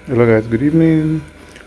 Hello guys, good evening.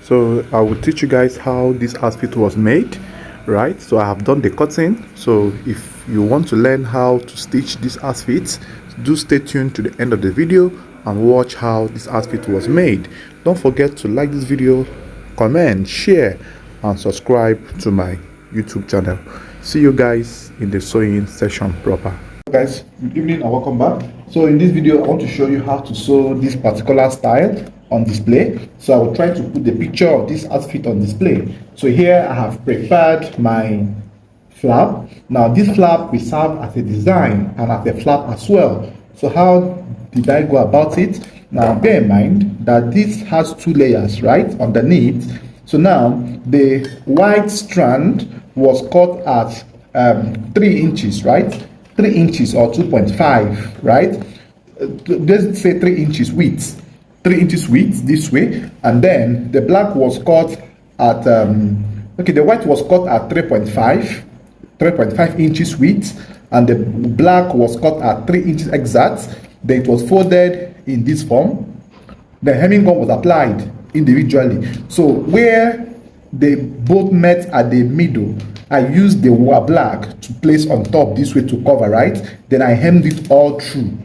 So I will teach you guys how this outfit was made, right? So I have done the cutting. So if you want to learn how to stitch this outfit, do stay tuned to the end of the video and watch how this outfit was made. Don't forget to like this video, comment, share and subscribe to my YouTube channel. See you guys in the sewing session proper. Guys, good evening and welcome back. So in this video I want to show you how to sew this particular style on display. So I will try to put the picture of this outfit on display. So here I have prepared my flap. Now this flap will serve as a design and as a flap as well. So how did I go about it? Now bear in mind that this has two layers, right, underneath. So now the white strand was cut at 3 inches, right? 3 inches or 2.5, right? Let's say 3 inches width. 3 inches width this way, and then the black was cut at the white was cut at 3.5 inches width, and the black was cut at 3 inches exact. Then it was folded in this form. The hemming gun was applied individually. So where they both met at the middle, I used the black to place on top this way to cover, right? Then I hemmed it all through,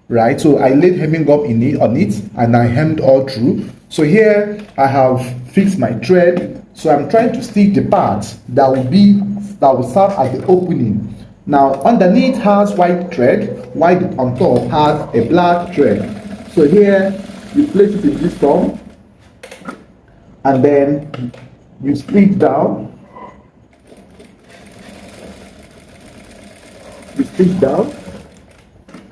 right? So I laid hemming gum on it and I hemmed all through. So here I have fixed my thread. So I'm trying to stick the part that will serve as the opening. Now underneath has white thread, while on top has a black thread. So here you place it in this form and then you split down. You stitch down.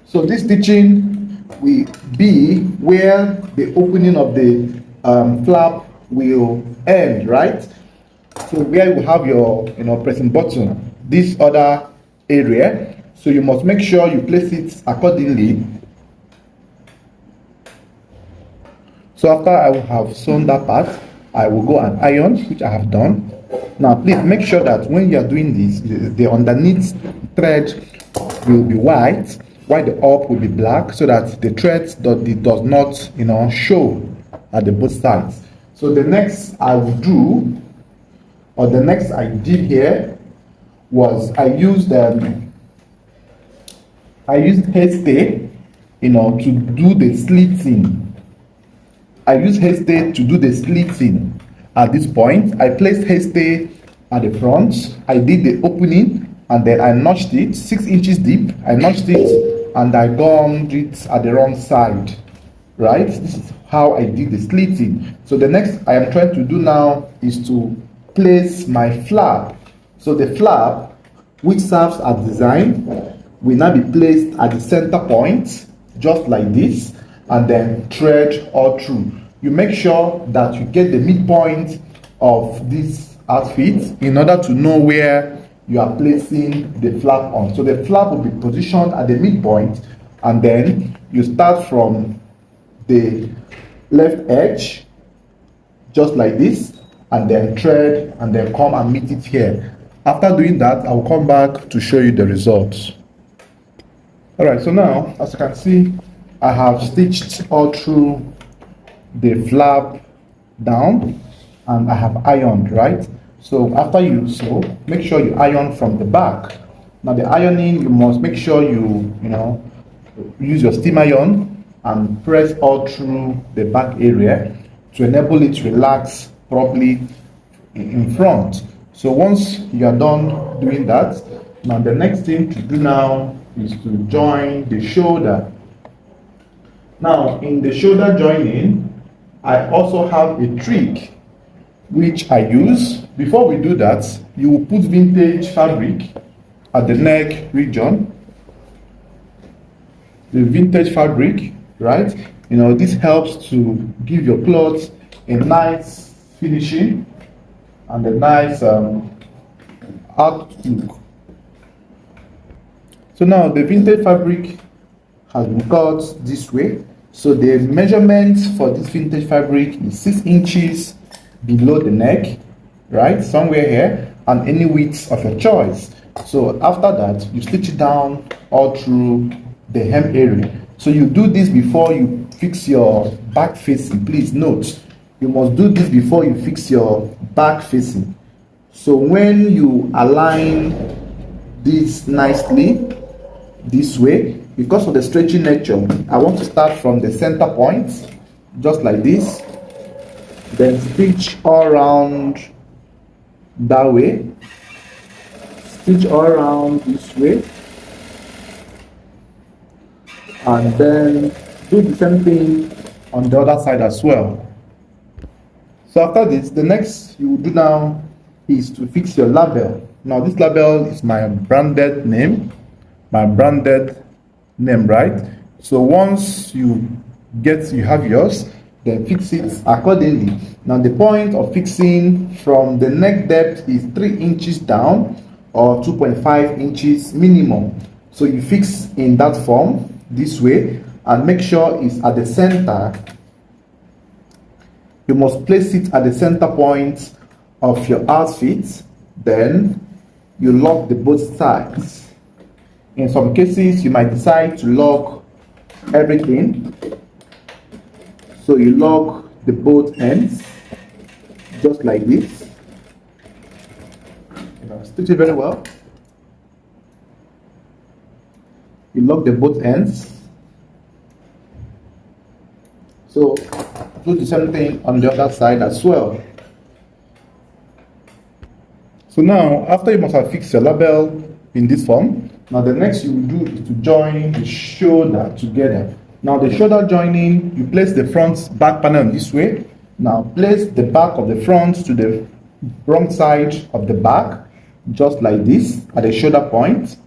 So this stitching will be where the opening of the flap will end, right? So where you have your pressing button, this other area. So you must make sure you place it accordingly. So after I will have sewn that part, I will go and iron, which I have done. Now please make sure that when you are doing this, the underneath thread will be white, while the up will be black, so that the thread does not show at the both sides. So the next I will do, or the next I did here, was I used hairstay, to do the slitting. I used hairstay to do the slitting. At this point, I placed hairstay at the front. I did the opening and then I notched it 6 inches deep. I notched it and I gummed it at the wrong side. Right? This is how I did the slitting. So the next I am trying to do now is to place my flap. So the flap, which serves as design, will now be placed at the center point, just like this, and then thread all through. You make sure that you get the midpoint of this outfit in order to know where you are placing the flap on. So the flap will be positioned at the midpoint, and then you start from the left edge, just like this, and then thread, and then come and meet it here. After doing that, I will come back to show you the results. Alright, so now, as you can see, I have stitched all through the flap down and I have ironed, right? So after you sew, make sure you iron from the back. Now the ironing, you must make sure you use your steam iron and press all through the back area to enable it to relax properly in front. So once you are done doing that, now the next thing to do now is to join the shoulder. Now in the shoulder joining, I also have a trick which I use. Before we do that, you will put vintage fabric at the neck region. The vintage fabric, right? This helps to give your clothes a nice finishing and a nice outlook. So now the vintage fabric has been cut this way. So the measurement for this vintage fabric is 6 inches below the neck, right? Somewhere here, and any width of your choice. So after that, you stitch it down all through the hem area. So you do this before you fix your back facing. Please note, you must do this before you fix your back facing. So when you align this nicely this way, because of the stretching nature, I want to start from the center point, just like this, then stitch all around that way, stitch all around this way, and then do the same thing on the other side as well. So after this, the next you will do now is to fix your label. Now this label is my branded name, right? So once you have yours, then fix it accordingly. Now the point of fixing from the neck depth is 3 inches down or 2.5 inches minimum. So you fix in that form this way and make sure it's at the center. You must place it at the center point of your outfit. Then you lock the both sides. In some cases, you might decide to lock everything. So you lock the both ends, just like this. Stitch it very well. You lock the both ends. So do the same thing on the other side as well. So now, after you must have fixed your label in this form, now the next you will do is to join the shoulder together. Now the shoulder joining, you place the front back panel this way. Now place the back of the front to the wrong side of the back, just like this, at the shoulder point,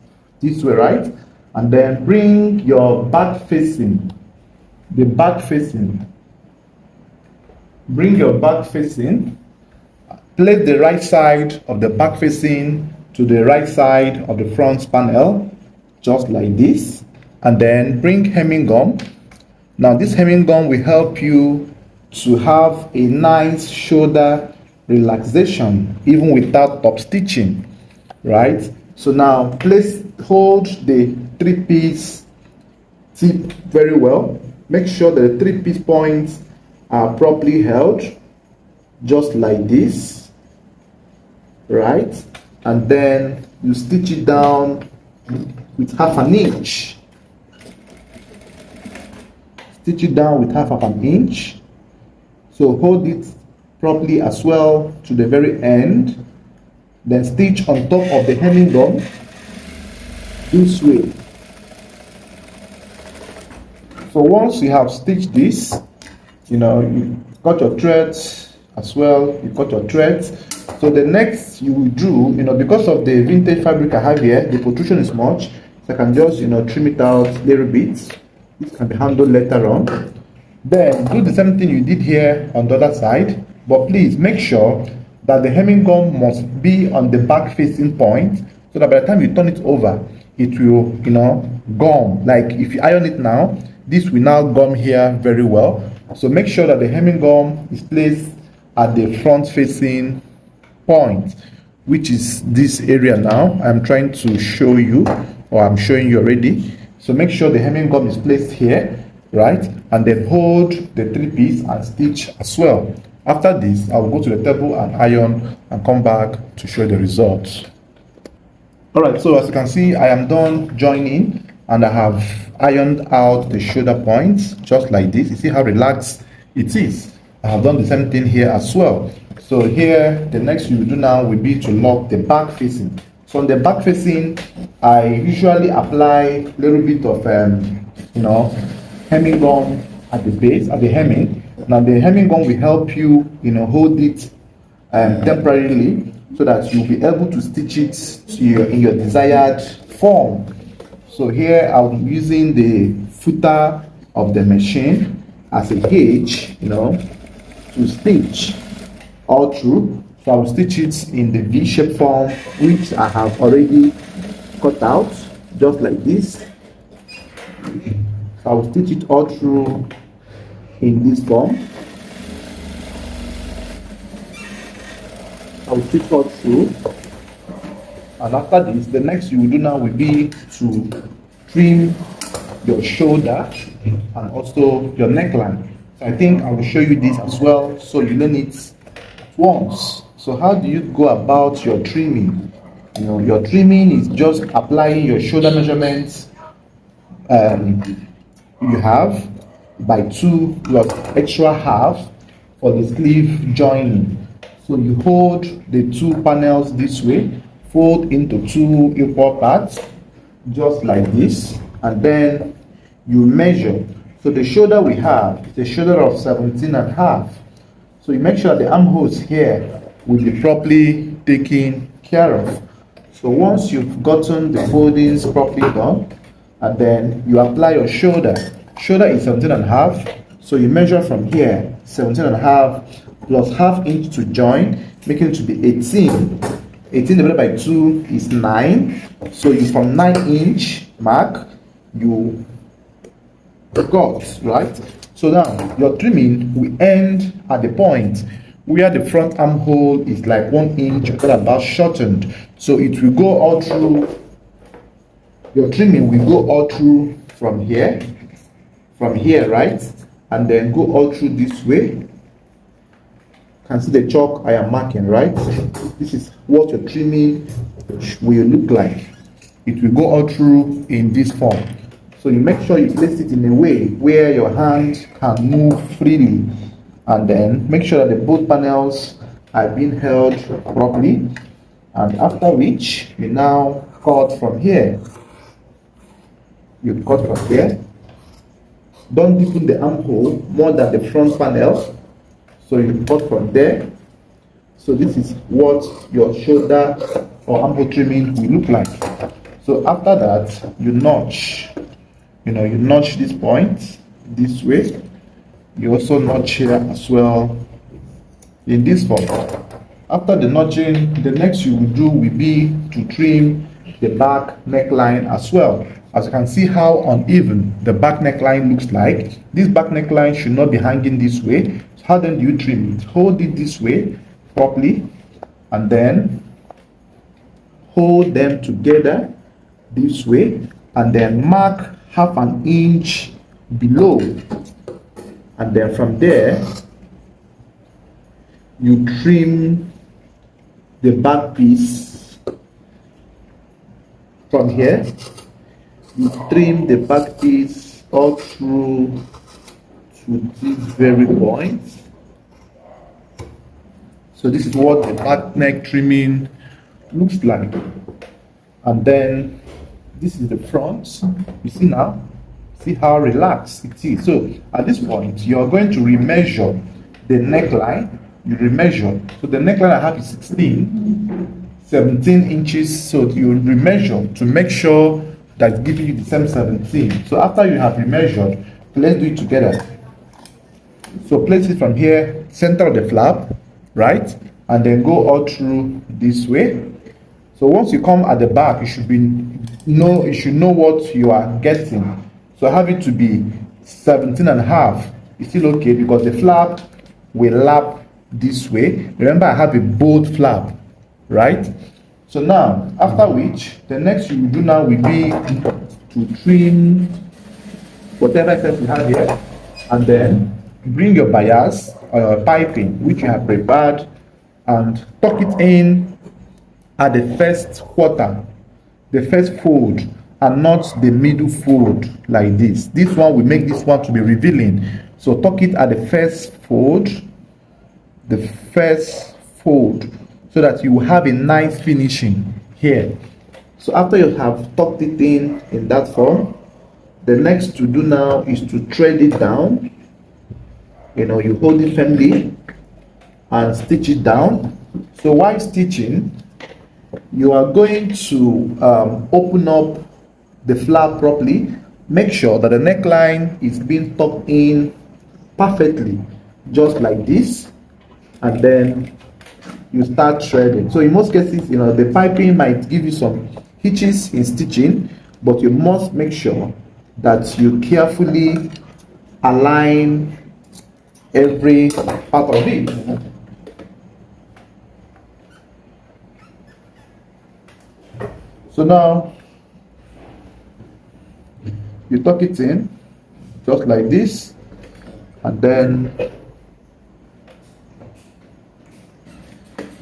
this way, right? And then bring your back facing, bring your back facing, place the right side of the back facing to the right side of the front panel, just like this, and then bring hemming gum. Now this hemming gum will help you to have a nice shoulder relaxation even without top stitching, right? So now hold the 3-piece tip very well. Make sure that the 3-piece points are properly held, just like this, right? And then you stitch it down with half an inch. Stitch it down with half of an inch. So hold it properly as well to the very end. Then stitch on top of the hemming gum this way. So once you have stitched this, you got your threads as well. You got your threads. So the next you will do, because of the vintage fabric I have here, the protrusion is much, so I can just, trim it out little bits. This can be handled later on. Then do the same thing you did here on the other side, but please make sure that the hemming gum must be on the back facing point, so that by the time you turn it over, it will, gum. Like if you iron it now, this will now gum here very well. So make sure that the hemming gum is placed at the front facing point, which is this area now. I'm trying to show you, or I'm showing you already. So make sure the hemming gum is placed here, right? And then hold the 3-piece and stitch as well. After this, I will go to the table and iron and come back to show the results. All right, so as you can see, I am done joining and I have ironed out the shoulder points just like this. You see how relaxed it is. I have done the same thing here as well. So here, the next you will do now will be to lock the back facing. So on the back facing, I usually apply a little bit of, hemming gum at the base, at the hemming. Now the hemming gum will help you, hold it temporarily, so that you'll be able to stitch it in your desired form. So here I'll be using the footer of the machine as a gauge, to stitch all through. So I will stitch it in the V-shaped form, which I have already cut out, just like this. So I will stitch it all through in this form. I will stitch all through. And after this, the next you will do now will be to trim your shoulder and also your neckline. So I think I will show you this as well so you learn it at once. So how do you go about your trimming? Your trimming is just applying your shoulder measurements you have by 2 plus extra half for the sleeve joining. So you hold the 2 panels this way, fold into 2 equal parts, just like this, and then you measure. So the shoulder we have is a shoulder of 17 and a half. So you make sure the armholes here will be properly taken care of. So once you've gotten the foldings properly done, and then you apply your shoulder. Shoulder is 17 and a half. So you measure from here, 17 and a half plus half inch to join, making it to be 18. 18 divided by 2 is 9. So you from 9-inch mark, you got, right? So now your trimming will end at the point where the front armhole is like 1 inch or about shortened. So it will go all through, your trimming will go all through from here, right? And then go all through this way. You can see the chalk I am marking, right? This is what your trimming will look like. It will go all through in this form. So you make sure you place it in a way where your hand can move freely, and then make sure that the both panels are being held properly, and after which you now cut from here. You cut from here. Don't deepen the armhole more than the front panel, so you cut from there. So this is what your shoulder or armhole trimming will look like. So after that, you notch. You notch this point this way. You also notch here as well in this form. After the notching, the next you will do will be to trim the back neckline as well. As you can see how uneven the back neckline looks like. This back neckline should not be hanging this way. So how then do you trim it? Hold it this way properly, and then hold them together this way, and then mark half an inch below, and then from there you trim the back piece. From here you trim the back piece all through to this very point. So this is what the back neck trimming looks like. And then this is the front. You see now? See how relaxed it is. So at this point, you are going to remeasure the neckline. You remeasure. So the neckline I have is 17 inches. So you remeasure to make sure that it's giving you the same 17. So after you have remeasured, let's do it together. So place it from here, center of the flap, right? And then go all through this way. So once you come at the back, you should know what you are getting. So I have it to be 17 and a half. It's still okay because the flap will lap this way. Remember, I have a bold flap, right? So now, after which, the next you will do now will be to trim whatever excess you have here, and then bring your bias or your piping, which you have prepared, and tuck it in at the first quarter, the first fold, and not the middle fold like this. This one will make this one to be revealing. So tuck it at the first fold, so that you will have a nice finishing here. So after you have tucked it in that form, the next to do now is to thread it down. You hold it firmly and stitch it down. So while stitching, you are going to open up the flap properly. Make sure that the neckline is being tucked in perfectly, just like this, and then you start threading. So in most cases, the piping might give you some hitches in stitching, but you must make sure that you carefully align every part of it. So now You tuck it in just like this, and then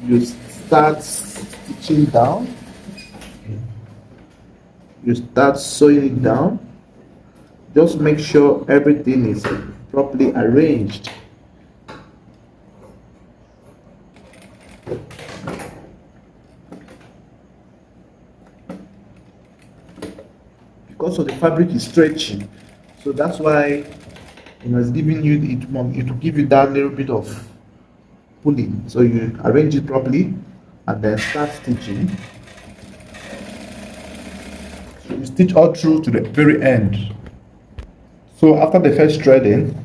you start stitching down. You start sewing it down. Just make sure everything is properly arranged. Because of the fabric is stretchy, so that's why it's giving you it will give you that little bit of pulling. So you arrange it properly and then start stitching. So you stitch all through to the very end. So after the first threading,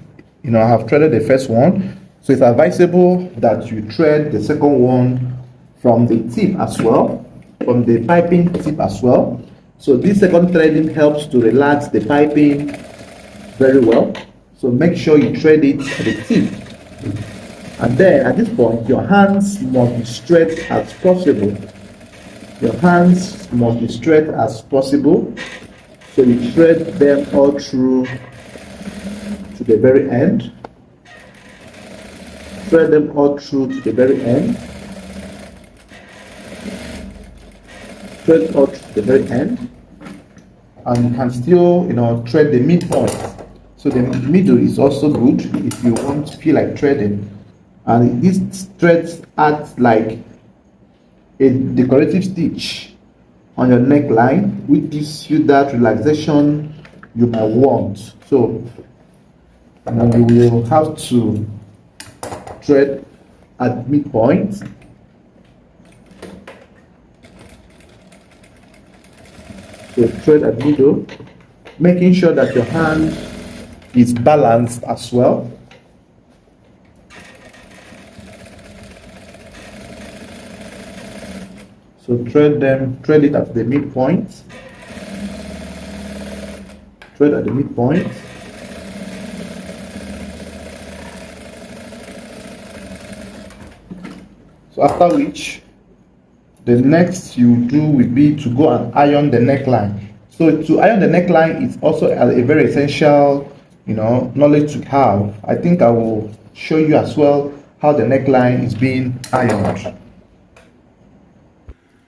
I have threaded the first one, so it's advisable that you thread the second one from the tip as well, from the piping tip as well. So this second threading helps to relax the piping very well. So make sure you thread it at the tip. And then at this point, your hands must be straight as possible. Your hands must be straight as possible. So you thread them all through to the very end. Thread them all through to the very end. Thread all to the very end, and you can still thread the midpoint. So the middle is also good if you want to feel like threading, and these threads act like a decorative stitch on your neckline, which gives you that relaxation you might want. So you will have to thread at midpoint. So thread at middle, making sure that your hand is balanced as well. So thread it at the midpoint. Thread at the midpoint. So after which, the next you do will be to go and iron the neckline. So to iron the neckline is also a very essential, knowledge to have. I think I will show you as well how the neckline is being ironed.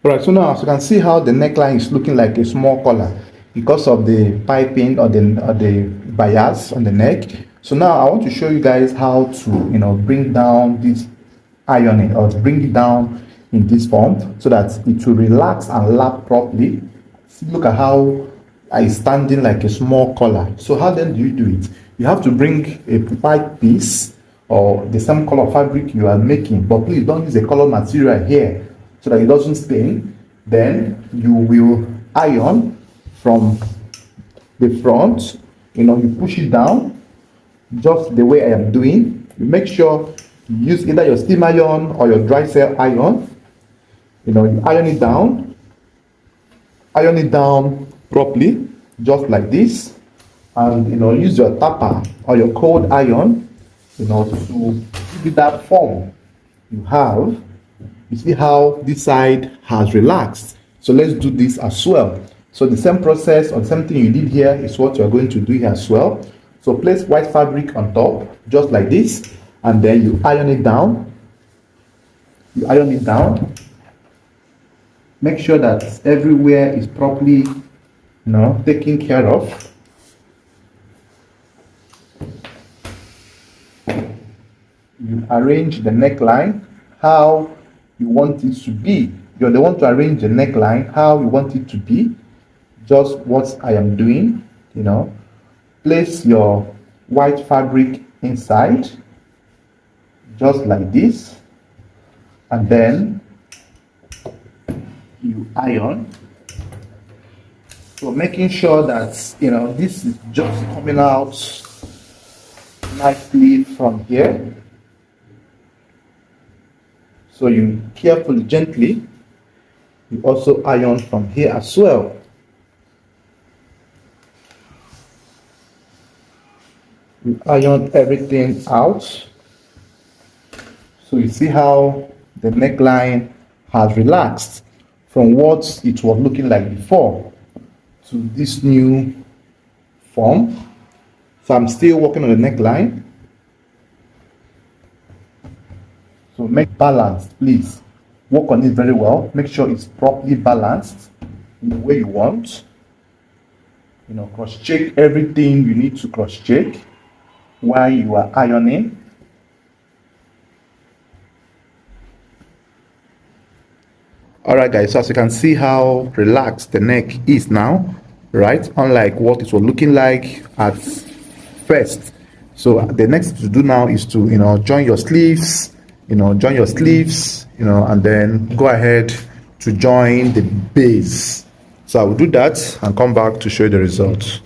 Alright, so now as you can see how the neckline is looking like a small collar because of the piping or the bias on the neck. So now I want to show you guys how to bring down this ironing, or to bring it down in this form so that it will relax and lap properly. See, look at how it's standing like a small collar. So how then do you do it? You have to bring a pipe piece or the same color fabric you are making, but please don't use a color material here so that it doesn't stain. Then you will iron from the front. You push it down just the way I am doing. You make sure you use either your steam iron or your dry cell iron. You iron it down properly, just like this, and use your tapper or your cold iron, to give it that form you have. You see how this side has relaxed. So let's do this as well. So the same process or the same thing you did here is what you are going to do here as well. So place white fabric on top, just like this, and then you iron it down. Make sure that everywhere is properly, taken care of. You arrange the neckline how you want it to be. You're the one to arrange the neckline how you want it to be. Just what I am doing, Place your white fabric inside, just like this, and then you iron. So making sure that this is just coming out nicely from here. So you carefully, gently, you also iron from here as well. You iron everything out. So you see how the neckline has relaxed from what it was looking like before to this new form. So I'm still working on the neckline. So make balanced, please. Work on it very well. Make sure it's properly balanced in the way you want. Cross check everything you need to cross check while you are ironing. Alright guys, so as you can see how relaxed the neck is now, right? Unlike what it was looking like at first. So the next thing to do now is to join your sleeves, and then go ahead to join the base. So I will do that and come back to show you the results.